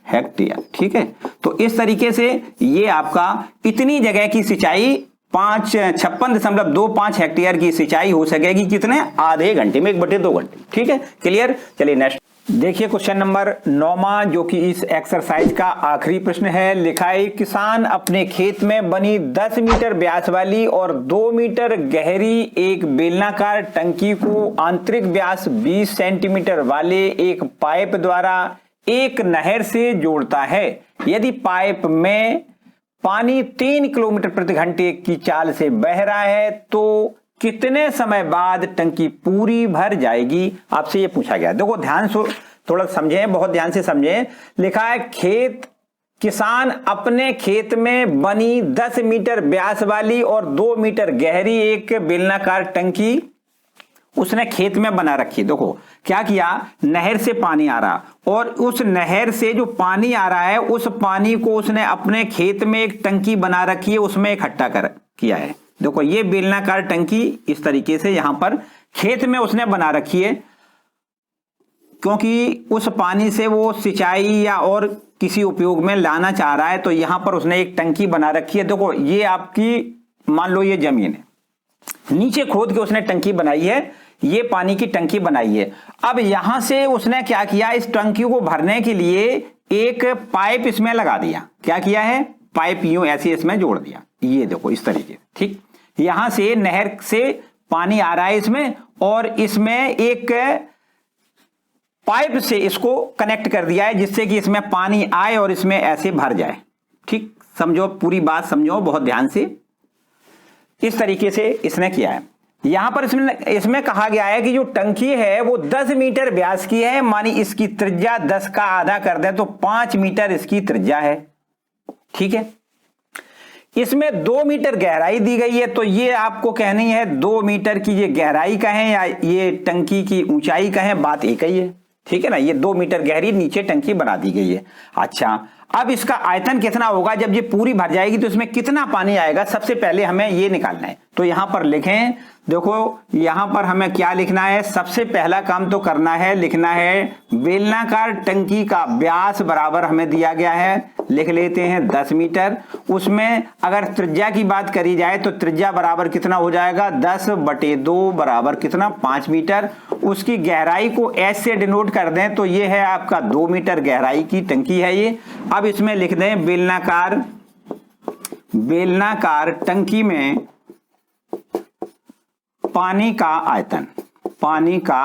हेक्टेयर। ठीक है, तो इस तरीके से ये आपका इतनी जगह की सिंचाई 56.25 हेक्टेयर की सिंचाई हो सकेगी कितने, आधे घंटे में, 1/2 घंटे। ठीक है, क्लियर। चलिए नेक्स्ट देखिए क्वेश्चन नंबर 9वां, जो कि इस एक्सरसाइज का आखिरी प्रश्न है। लिखा है किसान अपने खेत में बनी 10 मीटर व्यास वाली और 2 मीटर गहरी एक बेलनाकार टंकी को आंतरिक व्यास 20 सेंटीमीटर वाले एक पाइप द्वारा एक नहर से जोड़ता है। यदि पाइप में पानी 3 किलोमीटर प्रति घंटे की चाल से बह रहा है तो कितने समय बाद टंकी पूरी भर जाएगी, आपसे ये पूछा गया। देखो ध्यान से थोड़ा समझें, बहुत ध्यान से समझें। लिखा है किसान अपने खेत में बनी 10 मीटर व्यास वाली और 2 मीटर गहरी एक बेलनाकार टंकी उसने खेत में बना रखी। देखो क्या किया, नहर से पानी आ रहा और उस नहर से जो पानी आ रहा है उस पानी को उसने अपने खेत में एक टंकी बना रखी है, उसमें इकट्ठा कर किया है। देखो ये बेलनाकार टंकी इस तरीके से यहां पर खेत में उसने बना रखी है, क्योंकि उस पानी से वो सिंचाई या और किसी उपयोग में लाना चाह रहा है, तो यहां पर उसने एक टंकी बना रखी है। देखो ये आपकी मान लो ये जमीन है, नीचे खोद के उसने टंकी बनाई है, ये पानी की टंकी बनाई है। अब यहां से उसने क्या किया, इस टंकी को भरने के लिए एक पाइप इसमें लगा दिया। क्या किया है, पाइप यूं ऐसे इसमें जोड़ दिया, ये देखो इस तरीके से। ठीक, यहां से नहर से पानी आ रहा है इसमें, और इसमें एक पाइप से इसको कनेक्ट कर दिया है जिससे कि इसमें पानी आए और इसमें ऐसे भर जाए। ठीक, समझो पूरी बात, समझो बहुत ध्यान से। इस तरीके से इसने किया है। यहां पर इसमें कहा गया है कि जो टंकी है वो 10 मीटर व्यास की है, मानी इसकी त्रिज्या 10 का आधा कर दें तो 5 मीटर इसकी त्रिज्या है। ठीक है, इसमें 2 मीटर गहराई दी गई है, तो ये आपको कहनी है 2 मीटर की ये गहराई कहें या ये टंकी की ऊंचाई कहें, बात एक ही है। ठीक है ना, ये 2 मीटर गहरी नीचे टंकी बना दी गई है। अच्छा, अब इसका आयतन कितना होगा, जब ये पूरी भर जाएगी तो इसमें कितना पानी आएगा, सबसे पहले हमें ये निकालना है। तो यहां पर लिखें देखो यहां पर हमें क्या लिखना है, सबसे पहला काम तो करना है, लिखना है बेलनाकार टंकी का व्यास बराबर हमें दिया गया है, लिख लेते हैं 10 मीटर। उसमें अगर त्रिज्या की बात करी जाए तो त्रिज्या बराबर कितना हो जाएगा, 10/2 बराबर कितना, 5 मीटर। उसकी गहराई को एस से डिनोट कर दें तो ये है आपका 2 मीटर गहराई की टंकी है ये। अब इसमें लिख दें बेलनाकार टंकी में पानी का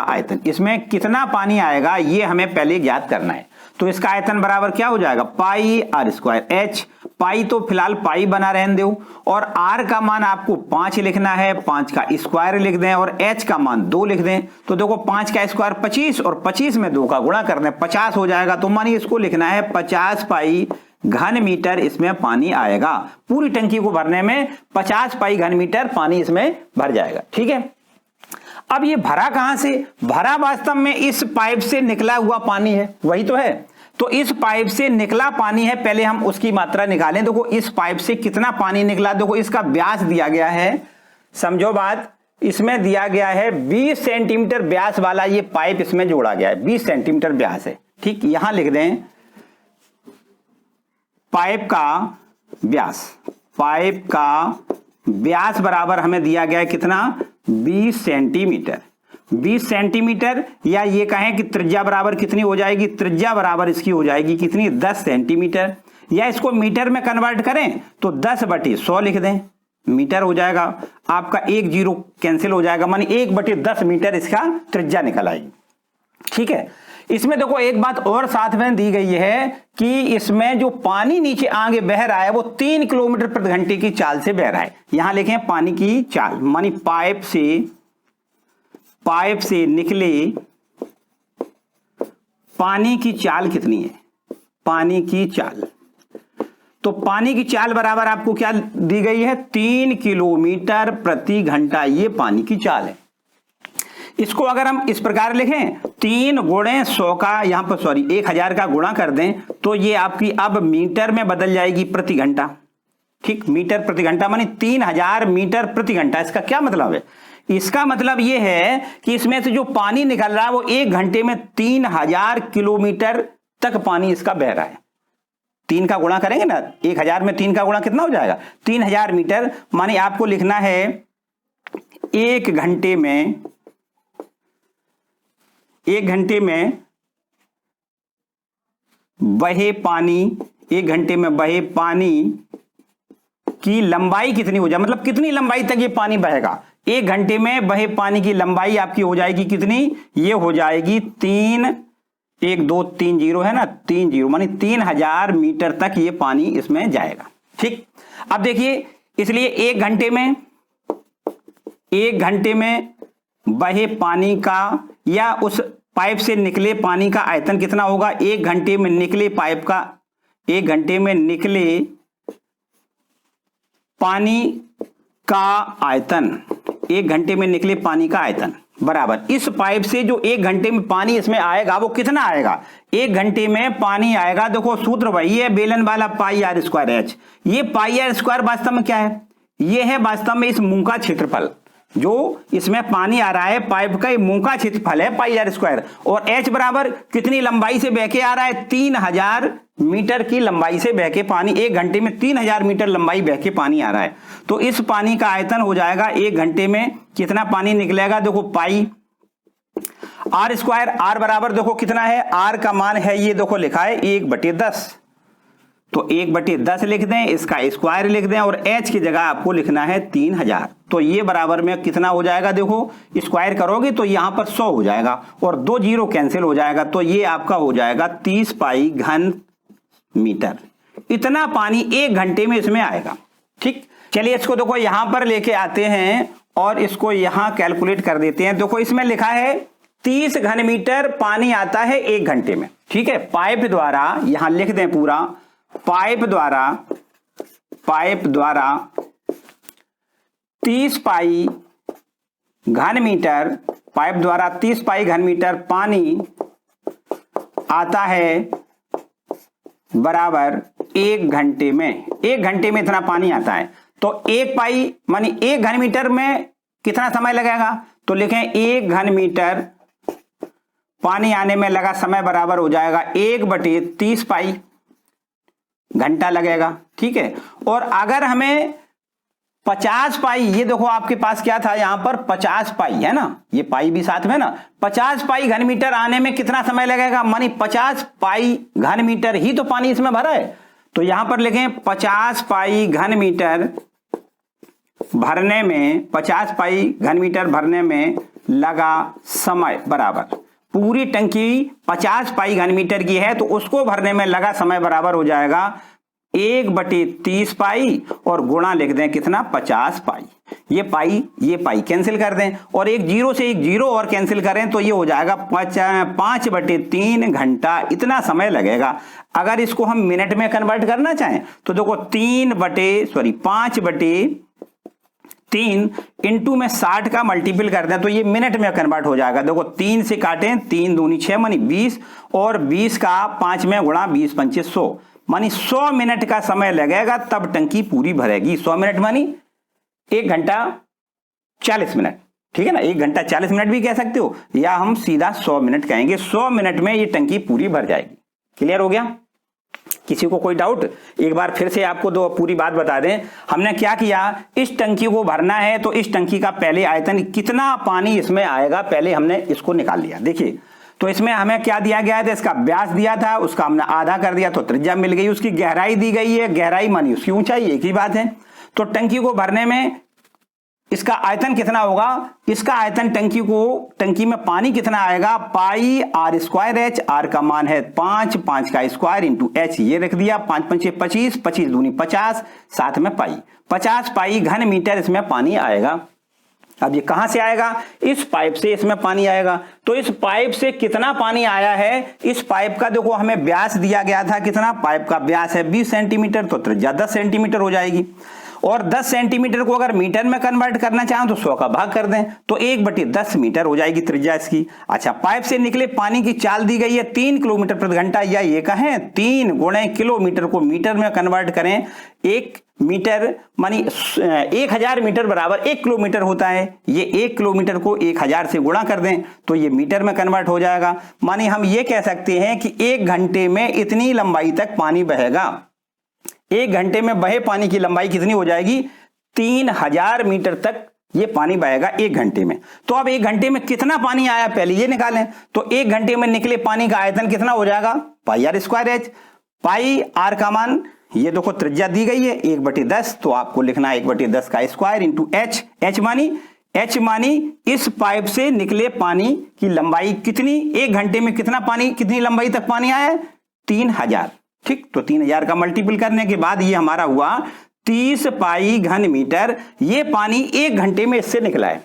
आयतन, इसमें कितना पानी आएगा ये हमें पहले ज्ञात करना है। तो इसका आयतन बराबर क्या हो जाएगा, पाई आर स्क्वायर एच। पाई तो फिलहाल पाई बना रहने दो, और आर का मान आपको 5 लिखना है, 5 का स्क्वायर लिख दें, और एच का मान 2 लिख दें। तो देखो 5 का स्क्वायर 25, और 25 में 2 का गुणा कर दें, 50 हो जाएगा। तो मानिए इसको लिखना है 50 पाई घन मीटर इसमें पानी आएगा। पूरी टंकी को भरने में 50 पाई घन मीटर पानी इसमें भर जाएगा। ठीक है, अब ये भरा कहां से, भरा वास्तव में इस पाइप से निकला हुआ पानी है, वही तो है। तो इस पाइप से निकला पानी है, पहले हम उसकी मात्रा निकालें। देखो इस पाइप से कितना पानी निकला, देखो इसका व्यास दिया गया है, समझो बात, इसमें दिया गया है 20 सेंटीमीटर व्यास वाला ये पाइप इसमें जोड़ा गया है, 20 सेंटीमीटर व्यास है। ठीक, यहां लिख दें पाइप का व्यास बराबर हमें दिया गया है कितना, 20 सेंटीमीटर। 20 सेंटीमीटर, या ये कहें कि त्रिज्या बराबर कितनी हो जाएगी, त्रिज्या बराबर इसकी हो जाएगी कितनी, 10 सेंटीमीटर। या इसको मीटर में कन्वर्ट करें तो 10/100 लिख दें, मीटर हो जाएगा आपका, 1 0 कैंसिल हो जाएगा, मानी 1/10 मीटर इसका त्रिज्या निकल आएगी। ठीक है, इसमें देखो एक बात और साथ में दी गई है कि इसमें जो पानी नीचे आगे बह रहा है वो 3 किलोमीटर प्रति घंटे की चाल से बह रहा है। यहां लिखें पानी की चाल, मानी पाइप से निकले पानी की चाल कितनी है, पानी की चाल। तो पानी की चाल बराबर आपको क्या दी गई है, 3 किलोमीटर प्रति घंटा, ये पानी की चाल है। इसको अगर हम इस प्रकार लिखें, 3 × 100 का, यहां पर 1000 का गुणा कर दें तो ये आपकी अब मीटर में बदल जाएगी प्रति घंटा। ठीक, मीटर प्रति घंटा मानी 3000 मीटर प्रति घंटा। इसका क्या मतलब है, इसका मतलब ये है कि इसमें से जो पानी निकल रहा है वो 1 घंटे में 3000 किलोमीटर तक पानी इसका बह रहा है। 3 का गुणा करेंगे ना, 1000 में 3 का गुणा कितना हो जाएगा, 3000 मीटर। मानी आपको लिखना है 1 घंटे में बहे पानी की लंबाई कितनी हो जाए, मतलब कितनी लंबाई तक ये पानी बहेगा। 1 घंटे में बहे पानी की लंबाई आपकी हो जाएगी कितनी, ये हो जाएगी 3 1 2 3 0 है ना, 3 0 मानी 3000 मीटर तक ये पानी इसमें जाएगा। ठीक, अब देखिए, इसलिए 1 घंटे में बहे पानी का या उस पाइप से निकले पानी का आयतन कितना होगा, 1 घंटे में निकले पानी का आयतन, 1 घंटे में निकले पानी का आयतन बराबर इस पाइप से जो 1 घंटे में पानी इसमें आएगा वो कितना आएगा, 1 घंटे में पानी आएगा, देखो सूत्र वही है बेलन वाला, पाई आर स्क्वायर एच। ये पाई आर स्क्वायर वास्तव में क्या है, ये है वास्तव में इस मुंह का क्षेत्रफल, जो इसमें पानी आ रहा है पाइप का, ये मुंह का क्षेत्रफल है पाई आर स्क्वायर। और एच बराबर कितनी लंबाई से बह के आ रहा है, 3000 मीटर की लंबाई से बह के पानी, 1 घंटे में 3000 मीटर लंबाई बह के पानी आ रहा है। तो इस पानी का आयतन हो जाएगा 1 घंटे में कितना पानी निकलेगा, देखो पाई आर स्क्वायर, आर बराबर देखो कितना है, आर का मान है ये देखो लिखा है 1/10, तो 1/10 लिख दें, इसका स्क्वायर लिख दें, और h की जगह आपको लिखना है 3000। तो ये बराबर में कितना हो जाएगा, देखो स्क्वायर करोगे तो यहां पर 100 हो जाएगा और 2 0 कैंसिल हो जाएगा, तो ये आपका हो जाएगा 30 पाई घन मीटर। इतना पानी 1 घंटे में इसमें आएगा। ठीक, चलिए इसको देखो यहां पर लेके आते हैं और इसको यहां कैलकुलेट कर देते हैं। देखो इसमें लिखा है 30 घन मीटर पानी आता है 1 घंटे में। ठीक है, पाइप द्वारा, यहां लिख दें पूरा, पाइप द्वारा 30 पाई घन मीटर, पाइप द्वारा 30 पाई घन मीटर पानी आता है बराबर 1 घंटे में। 1 घंटे में इतना पानी आता है, तो 1 पाई मानी 1 घन मीटर में कितना समय लगेगा, तो लिखें 1 घन मीटर पानी आने में लगा समय बराबर हो जाएगा 1/30 पाई घंटा लगेगा। ठीक है, और अगर हमें 50 पाई, ये देखो आपके पास क्या था यहां पर 50 पाई है ना, ये पाई भी साथ में ना, 50 पाई घन मीटर आने में कितना समय लगेगा, मानी 50 पाई घन मीटर ही तो पानी इसमें भरा है, तो यहां पर लिखें 50 पाई घन मीटर भरने में, 50 पाई घन मीटर भरने में लगा समय बराबर, पूरी टंकी 50 पाई घन मीटर की है तो उसको भरने में लगा समय बराबर हो जाएगा 1/30 पाई और गुणा लिख दें कितना 50 पाई। ये पाई कैंसिल कर दें और एक जीरो से एक जीरो और कैंसिल करें तो ये हो जाएगा 5/3 घंटा, इतना समय लगेगा। अगर इसको हम मिनट में कन्वर्ट करना चाहें तो देखो 5/3 इंटू में 60 का मल्टीपल कर दें तो ये मिनट में कन्वर्ट हो जाएगा। देखो 3 से काटें, 3 दूनी 6 मानी 20 और 20 का 5 में गुणा 20 पंचे 100 मानी 100 मिनट का समय लगेगा तब टंकी पूरी भरेगी। 100 मिनट मानी 1 घंटा 40 मिनट, ठीक है ना, 1 घंटा 40 मिनट भी कह सकते हो या हम सीधा 100 मिनट कहेंगे। 100 मिनट में ये टंकी पूरी भर जाएगी। क्लियर हो गया? किसी को कोई डाउट? एक बार फिर से आपको दो पूरी बात बता दें। हमने क्या किया, इस टंकी को भरना है तो इस टंकी का पहले आयतन कितना पानी इसमें आएगा पहले हमने इसको निकाल लिया। देखिए तो इसमें हमें क्या दिया गया है, इसका व्यास दिया था, उसका हमने आधा कर दिया तो त्रिज्या मिल गई। उसकी गहराई दी गई है, गहराई मानी उसकी ऊंचाई, एक ही बात है। तो टंकी को भरने में इसका आयतन कितना होगा, इसका आयतन टंकी में पानी कितना आएगा, पाई आर स्क्वायर एच, आर का मान है 5, 5 का स्क्वायर इंटू एच, ये रख दिया, 5 पंचे 25, 25 दूनी 50, साथ में पाई, 50 पाई घन मीटर इसमें पानी आएगा। अब ये कहां से आएगा, इस पाइप से इसमें पानी आएगा। तो इस पाइप से कितना पानी आया है, इस पाइप का देखो हमें व्यास दिया गया था कितना, पाइप का व्यास है 20 सेंटीमीटर तो त्रिज्या 10 सेंटीमीटर हो जाएगी। और 10 सेंटीमीटर को अगर मीटर में कन्वर्ट करना चाहें तो 100 का भाग कर दें तो 1/10 मीटर हो जाएगी त्रिज्या इसकी। अच्छा, पाइप से निकले पानी की चाल दी गई है 3 किलोमीटर प्रति घंटा, या ये कहें 3 गुणे किलोमीटर को मीटर में कन्वर्ट करें, 1 मीटर मानी 1000 मीटर बराबर 1 किलोमीटर होता है। ये 1 किलोमीटर को 1000 से गुणा कर दें तो ये मीटर में कन्वर्ट हो जाएगा। मानी हम ये कह सकते हैं कि 1 घंटे में इतनी लंबाई तक पानी बहेगा। 1 घंटे में बहे पानी की लंबाई कितनी हो जाएगी, 3000 मीटर तक ये पानी बहेगा 1 घंटे में। तो अब 1 घंटे में कितना पानी आया पहले ये निकालें। तो 1 घंटे में निकले पानी का आयतन कितना हो जाएगा, pi are square h, pi r का मान ये देखो त्रिज्या दी गई है 1/10, तो आपको लिखना है 1/10 का स्क्वायर इंटू एच, एच मानी इस पाइप से निकले पानी की लंबाई कितनी, 1 घंटे में कितना पानी, कितनी लंबाई तक पानी आया है, 3000। ठीक, तो 3000 का मल्टीपल करने के बाद ये हमारा हुआ 30 पाई घन मीटर। ये पानी 1 घंटे में इससे निकला है।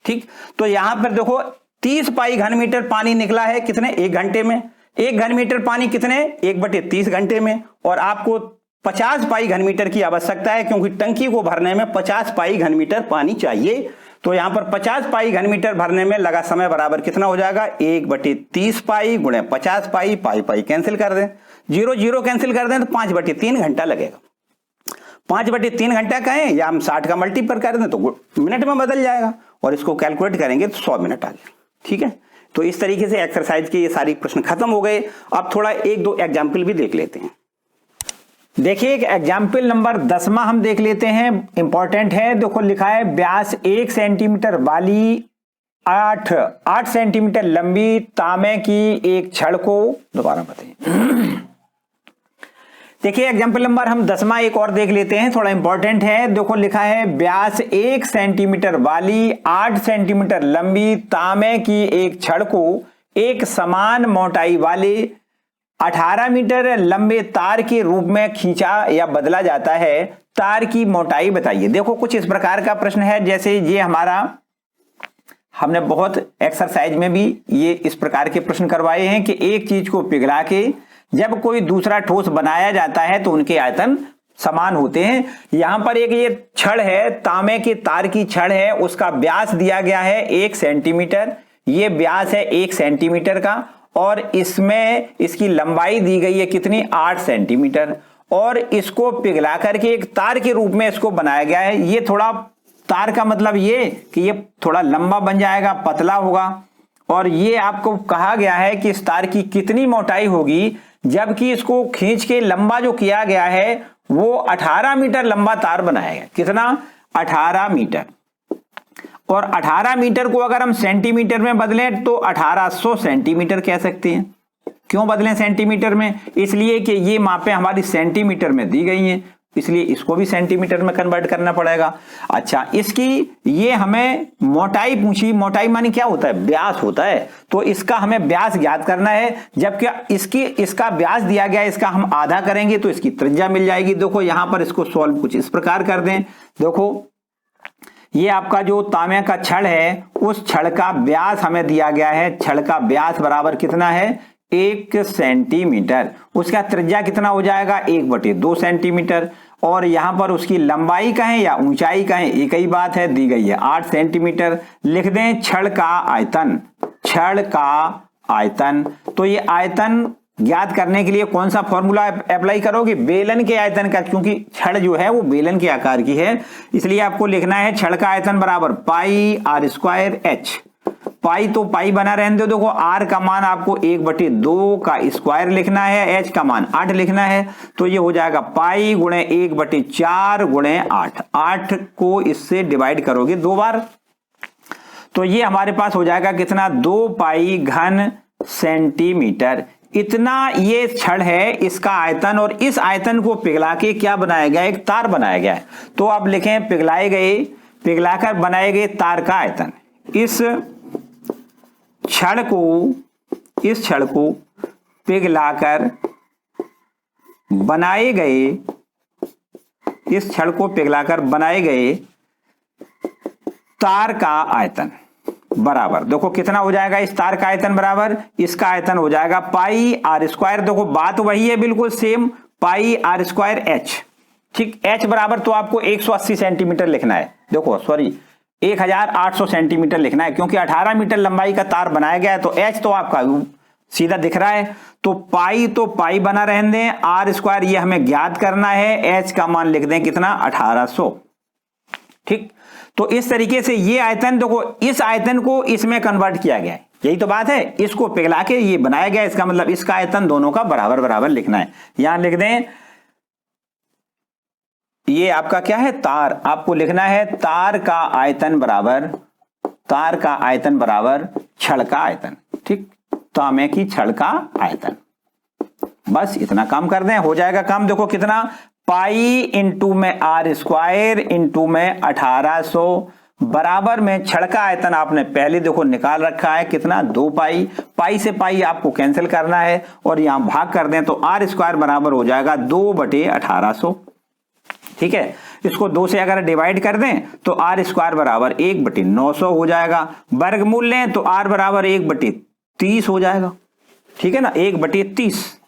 ठीक, तो यहां पर देखो 30 पाई घन मीटर पानी निकला है कितने, 1 घंटे में। 1 घन मीटर पानी कितने, 1/30 घंटे में। और आपको 50 पाई घन मीटर की आवश्यकता है क्योंकि टंकी को भरने में 50 पाई घन मीटर पानी चाहिए। तो यहां पर 50 पाई घन मीटर भरने में लगा समय बराबर कितना हो जाएगा, 1/30 पाई गुणे 50 पाई, पाई कैंसिल कर दें, 0 0 कैंसिल कर दें तो 5/3 घंटा लगेगा। 5/3 घंटा कहें या हम 60 का मल्टीपल कर दें तो मिनट में बदल जाएगा और इसको कैलकुलेट करेंगे तो 100 मिनट आ गया। ठीक है, तो इस तरीके से एक्सरसाइज के ये सारी प्रश्न खत्म हो गए। अब थोड़ा 1-2 एग्जाम्पल भी देख लेते हैं। देखिए एक एग्जाम्पल नंबर 10वां हम देख लेते हैं, इंपॉर्टेंट है। देखो लिखा है व्यास 1 सेंटीमीटर वाली 8 सेंटीमीटर लंबी तांबे की एक छड़ को, दोबारा बताइए। देखिए एग्जाम्पल नंबर हम 10वां एक और देख लेते हैं, थोड़ा इंपॉर्टेंट है। देखो लिखा है व्यास 1 सेंटीमीटर वाली 8 सेंटीमीटर लंबी तांबे की एक छड़ को एक समान मोटाई वाले 18 मीटर लंबे तार के रूप में खींचा या बदला जाता है। तार की मोटाई बताइए। देखो कुछ इस प्रकार का प्रश्न है, जैसे ये हमारा हमने बहुत एक्सरसाइज में भी ये इस प्रकार के प्रश्न करवाए हैं कि एक चीज को पिघला के जब कोई दूसरा ठोस बनाया जाता है तो उनके आयतन समान होते हैं। यहां पर एक ये छड़ है, तांबे के तार की छड़ है, उसका व्यास दिया गया है 1 सेंटीमीटर। ये व्यास है 1 सेंटीमीटर का और इसमें इसकी लंबाई दी गई है कितनी, 8 सेंटीमीटर। और इसको पिघला करके एक तार के रूप में इसको बनाया गया है। ये थोड़ा तार का मतलब ये कि ये थोड़ा लंबा बन जाएगा, पतला होगा। और ये आपको कहा गया है कि इस तार की कितनी मोटाई होगी, जबकि इसको खींच के लंबा जो किया गया है वो 18 मीटर लंबा तार बनाया गया। कितना? 18 मीटर। और 18 मीटर को अगर हम सेंटीमीटर में बदलें तो 1800 सेंटीमीटर कह सकते हैं। क्यों बदलें सेंटीमीटर में? इसलिए कि ये मापें हमारी सेंटीमीटर में दी गई हैं, इसलिए इसको भी सेंटीमीटर में कन्वर्ट करना पड़ेगा। अच्छा, इसकी ये हमें मोटाई पूछी। मोटाई मानी क्या होता है? व्यास होता है। तो इसका हमें व्यास ज्ञात करना है, जबकि इसका व्यास दिया गया है, इसका हम आधा करेंगे तो इसकी त्रिज्या मिल जाएगी। देखो यहां पर इसको सॉल्व कुछ इस प्रकार कर दें। देखो ये आपका जो तांबे का छड़ है, उस छड़ का व्यास हमें दिया गया है। छड़ का व्यास बराबर कितना है? 1 सेंटीमीटर। उसका त्रिज्या कितना हो जाएगा? 1/2 सेंटीमीटर। और यहां पर उसकी लंबाई कहें या ऊंचाई कहें, एक ही बात है, दी गई है 8 सेंटीमीटर। लिख दें छड़ का आयतन। छड़ का आयतन। तो ये आयतन ज्ञात करने के लिए कौन सा फॉर्मूला अप्लाई करोगे? बेलन के आयतन का, क्योंकि छड़ जो है वो बेलन के आकार की है, इसलिए आपको लिखना है छड़ का आयतन बराबर पाई r² h। पाई तो पाई बना रहने दो। देखो r का मान आपको 1/2 का स्क्वायर लिखना है, h का मान 8 लिखना है। तो ये हो जाएगा पाई गुणे 1/4 गुणे 8। 8 को इससे डिवाइड करोगे 2 बार, तो ये हमारे पास हो जाएगा कितना? 2 पाई घन सेंटीमीटर। इतना ये छड़ है, इसका आयतन। और इस आयतन को पिघला के क्या बनाया गया? एक तार बनाया गया है। तो आप लिखें पिघलाकर बनाए गए तार का आयतन। इस छड़ को पिघलाकर बनाए गए तार का आयतन बराबर, देखो कितना हो जाएगा? इस तार का आयतन बराबर इसका आयतन हो जाएगा पाई r²। देखो बात वही है, बिल्कुल सेम, पाई r² h। ठीक, h बराबर तो आपको 180 सेंटीमीटर लिखना है। देखो सॉरी 1800 सेंटीमीटर लिखना है, क्योंकि 18 मीटर लंबाई का तार बनाया गया है। तो h तो आपका सीधा दिख रहा है, तो पाई बना रहने दें। r² ये हमें ज्ञात करना है, h का मान लिख दें कितना? 1800। ठीक, तो इस तरीके से ये आयतन, देखो इस आयतन को इसमें कन्वर्ट किया गया है, यही तो बात है। इसको पिघला के ये बनाया गया, इसका मतलब इसका आयतन दोनों का बराबर बराबर लिखना है। यहां लिख दें, ये आपका क्या है? तार। आपको लिखना है तार का आयतन बराबर छड़ का आयतन। ठीक, तांबे की छड़ का आयतन। बस इतना काम कर दें, हो जाएगा काम। देखो कितना? पाई इंटू में r² इंटू में 1800 बराबर में छड़ का आयतन आपने पहले देखो निकाल रखा है कितना? 2 पाई। पाई से पाई आपको कैंसिल करना है और यहां भाग कर दें तो r² बराबर हो जाएगा 2/1800। ठीक है, इसको 2 से अगर डिवाइड कर दें तो r² बराबर 1/900 हो जाएगा। वर्गमूल लें तो r बराबर 1/30 हो जाएगा। ठीक है ना, 1/30।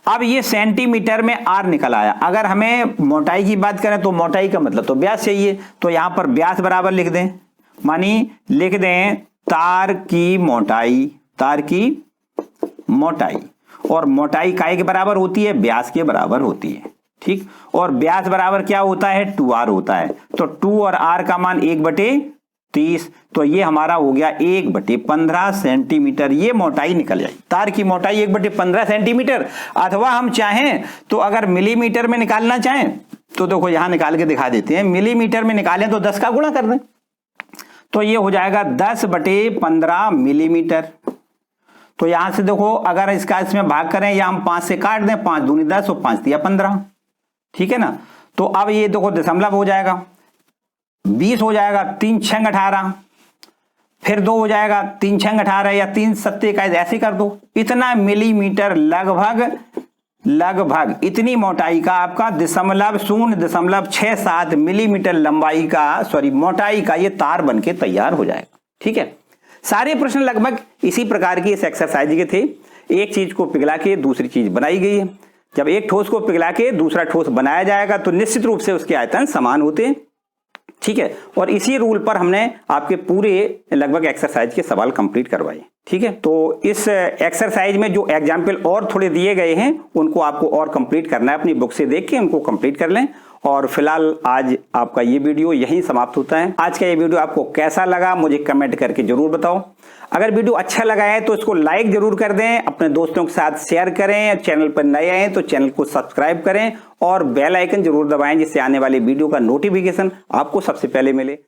अब ये सेंटीमीटर में r निकल आया। अगर हमें मोटाई की बात करें तो मोटाई का मतलब तो व्यास चाहिए, तो यहां पर व्यास बराबर लिख दें, मानी लिख दें तार की मोटाई। और मोटाई काय के बराबर होती है? व्यास के बराबर होती है। ठीक, और व्यास बराबर क्या होता है? 2r होता है। तो 2 और r का मान 1/30, तो ये हमारा हो गया 1/15 सेंटीमीटर। ये मोटाई निकल आई, तार की मोटाई 1/15 सेंटीमीटर। अथवा हम चाहें तो अगर मिलीमीटर में निकालना चाहें तो देखो यहां निकाल के दिखा देते हैं। मिलीमीटर में निकालें तो 10 का गुणा कर दें, तो ये हो जाएगा 10/15 मिलीमीटर। तो यहां से देखो अगर इसमें भाग करें या हम 5 से काट दें, 5 दूनी 10 और 5 दिया 15। ठीक है ना, तो अब ये देखो दशमलव हो जाएगा, 20 हो जाएगा, 3 6 18, फिर 2 हो जाएगा, 3 6 18 या 3 7 21, ऐसे कर दो। इतना मिलीमीटर लगभग इतनी मोटाई का आपका 0.67 मिलीमीटर लंबाई का मोटाई का ये तार बनके तैयार हो जाएगा। ठीक है, सारे प्रश्न लगभग इसी प्रकार की इस एक्सरसाइज के थे। एक चीज को पिघला के दूसरी चीज बनाई गई है। जब एक ठोस को पिघला के दूसरा ठोस बनाया जाएगा तो निश्चित रूप से उसके आयतन समान होते हैं। ठीक है, और इसी रूल पर हमने आपके पूरे लगभग एक्सरसाइज के सवाल कंप्लीट करवाए। ठीक है, तो इस एक्सरसाइज में जो एग्जाम्पल और थोड़े दिए गए हैं उनको आपको और कंप्लीट करना है, अपनी बुक से देख के उनको कंप्लीट कर लें। और फिलहाल आज आपका ये वीडियो यहीं समाप्त होता है। आज का ये वीडियो आपको कैसा लगा मुझे कमेंट करके जरूर बताओ। अगर वीडियो अच्छा लगा है तो इसको लाइक जरूर कर दें, अपने दोस्तों के साथ शेयर करें, चैनल पर नए आए तो चैनल को सब्सक्राइब करें और बेल आइकन जरूर दबाएं जिससे आने वाली वीडियो का नोटिफिकेशन आपको सबसे पहले मिले।